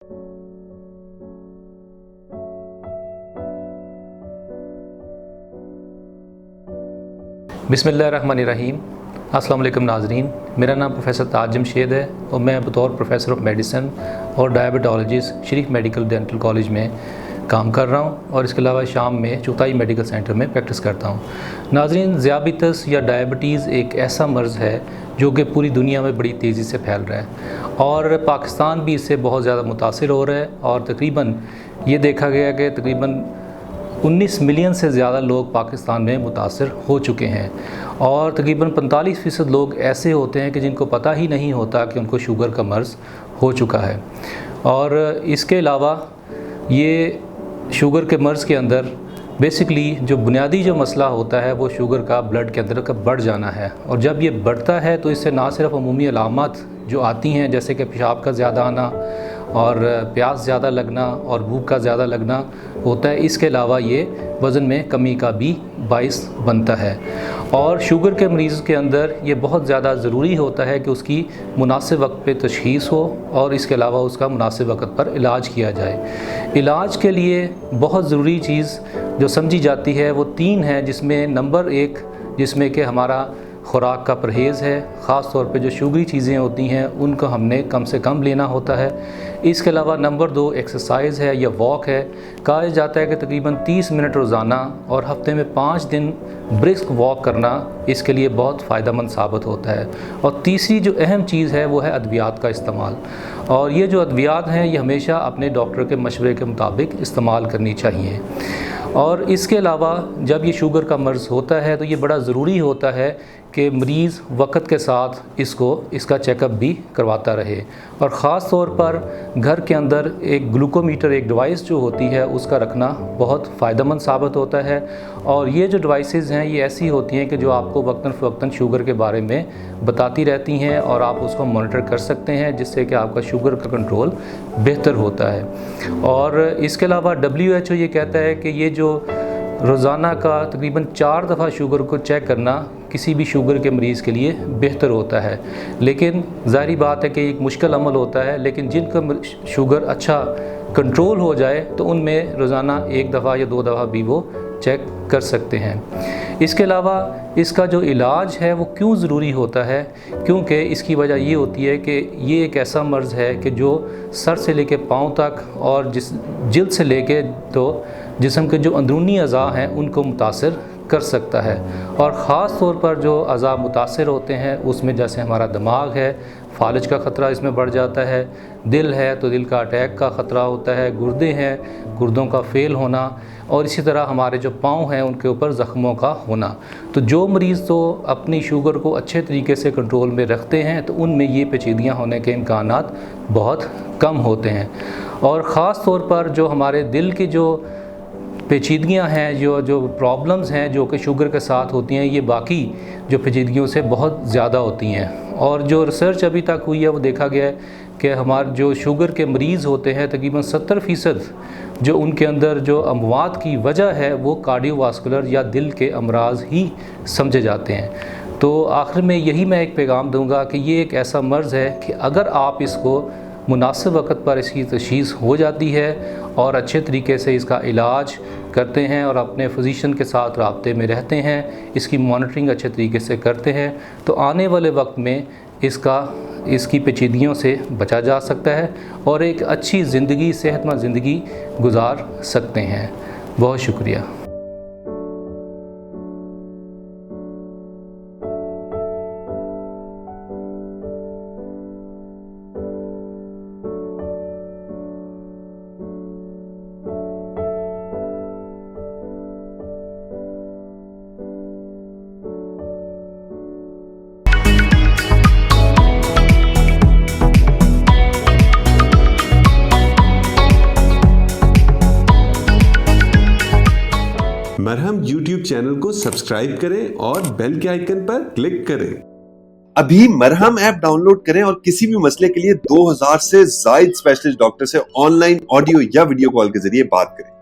बिस्मिल्लाहिर्रहमानिर्रहीम। अस्सलाम वालेकुम नाज़रीन, मेरा नाम प्रोफेसर ताज जमशेद है और मैं बतौर प्रोफेसर ऑफ मेडिसिन और डायबिटोलॉजिस्ट शरीफ मेडिकल डेंटल कॉलेज में काम कर रहा हूँ और इसके अलावा शाम में चौथाई मेडिकल सेंटर में प्रैक्टिस करता हूँ। नाज़रीन, ज़ियाबितस या डायबिटीज़ एक ऐसा मर्ज़ है जो कि पूरी दुनिया में बड़ी तेज़ी से फैल रहा है और पाकिस्तान भी इससे बहुत ज़्यादा मुतासिर हो रहा है और तकरीबन ये देखा गया कि तकरीबन 19 मिलियन से ज़्यादा लोग पाकिस्तान में मुतासर हो चुके हैं और तकरीबन 45% लोग ऐसे होते हैं कि जिनको पता ही नहीं होता कि उनको शुगर का मर्ज़ हो चुका है। और इसके अलावा ये शुगर के मर्ज़ के अंदर बेसिकली जो बुनियादी जो मसला होता है वो शुगर का ब्लड के अंदर का बढ़ जाना है और जब ये बढ़ता है तो इससे ना सिर्फ अमूमी अलामत जो आती हैं जैसे कि पेशाब का ज़्यादा आना और प्यास ज़्यादा लगना और भूख का ज़्यादा लगना होता है, इसके अलावा ये वज़न में कमी का भी बाइस बनता है। और शुगर के मरीज़ के अंदर ये बहुत ज़्यादा ज़रूरी होता है कि उसकी मुनासिब वक्त पे तशख़ीस हो और इसके अलावा उसका मुनासिब वक्त पर इलाज किया जाए। इलाज के लिए बहुत ज़रूरी चीज़ जो समझी जाती है वो 3 है, जिसमें नंबर 1 जिसमें कि हमारा खुराक का परहेज़ है। ख़ास तौर पे जो शुगरी चीज़ें होती हैं उनको हमने कम से कम लेना होता है। इसके अलावा नंबर 2 एक्सरसाइज़ है या वॉक है। कहा जाता है कि तकरीबन 30 मिनट रोज़ाना और हफ्ते में 5 दिन ब्रिस्क वॉक करना इसके लिए बहुत फ़ायदेमंद साबित होता है। और तीसरी जो अहम चीज़ है वो है अद्वियात का इस्तेमाल, और ये जो अद्वियात हैं ये हमेशा अपने डॉक्टर के मशवरे के मुताबिक इस्तेमाल करनी चाहिए। और इसके अलावा जब ये शुगर का मर्ज़ होता है तो ये बड़ा ज़रूरी होता है कि मरीज़ वक्त के साथ इसका चेकअप भी करवाता रहे और ख़ास तौर पर घर के अंदर एक ग्लूकोमीटर एक डिवाइस जो होती है उसका रखना बहुत फ़ायदेमंद साबित होता है। और ये जो डिवाइसेस हैं ये ऐसी होती हैं कि जो आपको वक्तन फ़वक्तन शुगर के बारे में बताती रहती हैं और आप उसको मॉनिटर कर सकते हैं, जिससे कि आपका शुगर का कंट्रोल बेहतर होता है। और इसके अलावा WHO ये कहता है कि ये जो रोज़ाना का तकरीबन 4 दफ़ा शुगर को चेक करना किसी भी शुगर के मरीज़ के लिए बेहतर होता है। लेकिन ज़ाहिर बात है कि एक मुश्किल अमल होता है, लेकिन जिनका शुगर अच्छा कंट्रोल हो जाए तो उनमें रोज़ाना 1 दफ़ा या 2 दफ़ा भी वो चेक कर सकते हैं। इसके अलावा इसका जो इलाज है वो क्यों ज़रूरी होता है, क्योंकि इसकी वजह ये होती है कि ये एक ऐसा मर्ज़ है कि जो सर से लेके पाँव तक और जिल्द से लेके तो जिस्म के जो अंदरूनी अज़ा हैं उनको मुतासिर कर सकता है। और ख़ास तौर पर जो अज़ा मुतासिर होते हैं उसमें जैसे हमारा दिमाग है, फालिज का ख़तरा इसमें बढ़ जाता है, दिल है तो दिल का अटैक का ख़तरा होता है, गुर्दे हैं गुर्दों का फ़ेल होना, और इसी तरह हमारे जो पाँव हैं उनके ऊपर ज़ख्मों का होना। तो जो मरीज़ तो अपनी शुगर को अच्छे तरीके से कंट्रोल में रखते हैं तो उनमें ये पेचीदियाँ होने के इम्कानात बहुत कम होते हैं। और ख़ास तौर पर जो हमारे दिल की जो पेचीदगियाँ हैं, जो प्रॉब्लम्स हैं जो कि शुगर के साथ होती हैं, ये बाकी जो पेचीदगियों से बहुत ज़्यादा होती हैं। और जो रिसर्च अभी तक हुई है वो देखा गया है कि हमारे जो शुगर के मरीज़ होते हैं तकरीबन 70% जो उनके अंदर जो अमवात की वजह है वो कार्डियोवास्कुलर या दिल के अमराज ही समझे जाते हैं। तो आखिर में यही मैं एक पैगाम दूँगा कि ये एक ऐसा मर्ज़ है कि अगर आप इसको मुनासिब वक्त पर इसकी तशख़ीस हो जाती है और अच्छे तरीके से इसका इलाज करते हैं और अपने फिजिशियन के साथ राब्ते में रहते हैं, इसकी मॉनिटरिंग अच्छे तरीके से करते हैं, तो आने वाले वक्त में इसकी पेचीदगियों से बचा जा सकता है और एक अच्छी ज़िंदगी, सेहतमंद ज़िंदगी गुजार सकते हैं। बहुत शुक्रिया। मरहम YouTube चैनल को सब्सक्राइब करें और बेल के आइकन पर क्लिक करें। अभी मरहम ऐप डाउनलोड करें और किसी भी मसले के लिए 2000 से ज्यादा स्पेशलिस्ट डॉक्टर से ऑनलाइन ऑडियो या वीडियो कॉल के जरिए बात करें।